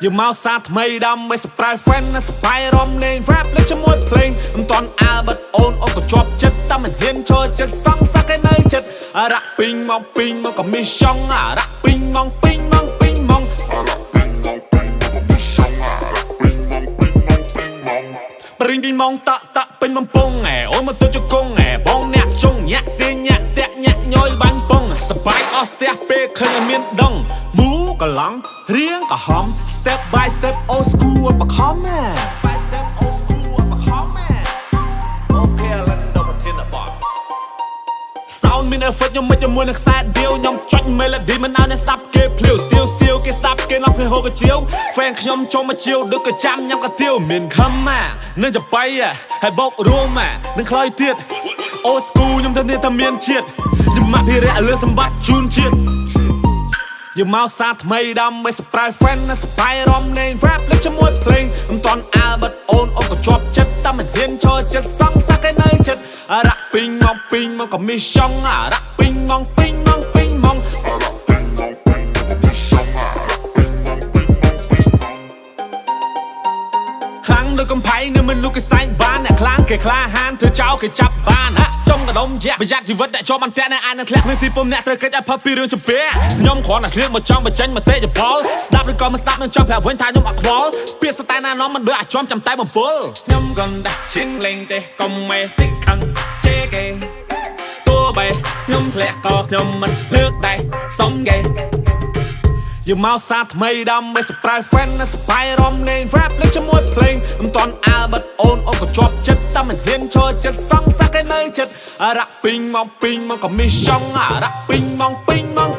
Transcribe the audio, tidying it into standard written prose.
យើងមកសាថ្មីដើម្បី surprise friend ណា surprise រំលេង rap លេងជាមួយភ្លេងមិនតាន់អាលបិទអូនក៏ជាប់ចិត្តតែមិនហ៊ានចូលចិត្តសងសឹកឯនៅចិត្តរ៉ាក់ពីងមកក៏មីសងរ៉ាក់ពីងមករ៉ាក់ពីងមកក៏មីសងបរិញពីងមកតាក់ពេញបំពង់អូនមកទៅជង្គង់បងអ្នកជុងញាក់ទេញាក់តាក់ញាក់ញយបាញ់ពងសបាយអស់ស្ទះពេលឃើញមានដងមូកឡង់រៀងក៏ហំ step by step old school បខំby step old school បខំអូខេឡើងដល់ប្រធានបទ sound មាន effect ខ្ញុំមិនជាមួយនឹងខ្សែដៀវខ្ញុំចុច melody មិនឲ្យអ្នកស្ដាប់គេភ្លាវ still គេស្ដាប់គេឡប់គេហូបកាជាវ fan ខ្ញុំចូលមកជាវដូចក៏ចាំញ៉ាំកាទៀវមានខំនឹងចបៃហើយបោករួមនឹងខ្ល้อยទៀត old school ខ្ញុំទៅនេះតែមានជាតិយមភិរៈលើសម្បត្តិជូនជាតិយើងមកសាថ្មីដើម្បី surprise friend ណា surprise រំលេង rap លេងជាមួយភ្លេងមិនតាន់អាលបិទអូនក៏ជាប់ចិត្តតែមិនហ៊ានចូលចិត្តសងសឹកឯនៅចិត្តរ៉ាក់ពីងមកក៏មីសងរ៉ាក់ពីងមកក៏ខ្លាំងដូចកំផៃនៅមិនលុកគេសែងបានអ្នកខ្លាំងគេក្លាហានធ្វើចោលគេចាប់បានចុងកដុំជាប្រយ័ត្នជីវិតអ្នកជាប់អន្ទាក់អ្នកអាននឹងធ្លាក់នឹងទីពុំអ្នកត្រូវកិច្ចឲ្យផឹកពីរឿងជំពាខ្ញុំគ្រាន់តែឆ្លៀងមកចង់បញ្ចេញមតិយោបល់ស្ដាប់ឬក៏មិនស្ដាប់នឹងចង់ប្រាប់វិញថាខ្ញុំអត់ខ្វល់ពាក្យសតែណានាំមិនដូចអាចចំចាំតែបំពល់ខ្ញុំក៏ដាច់ឈិនលេងទេកុំមេតិចខឹងជេគេតួបែខ្ញុំធ្លាក់ក៏ខ្ញុំមិនលើកដែរសុំគេយើងមកសាថ្មីដើម្បី surprise friend ណា surprise រំលេង rap លេងជាមួយភ្លេងមិនតាន់អាលបិទអូនក៏ជាប់ចិត្តតែមិនហ៊ានចូលចិត្តសងសឹកឯនៅចិត្តរ៉ាក់ពីងមកក៏មីសងរ៉ាក់ពីងមក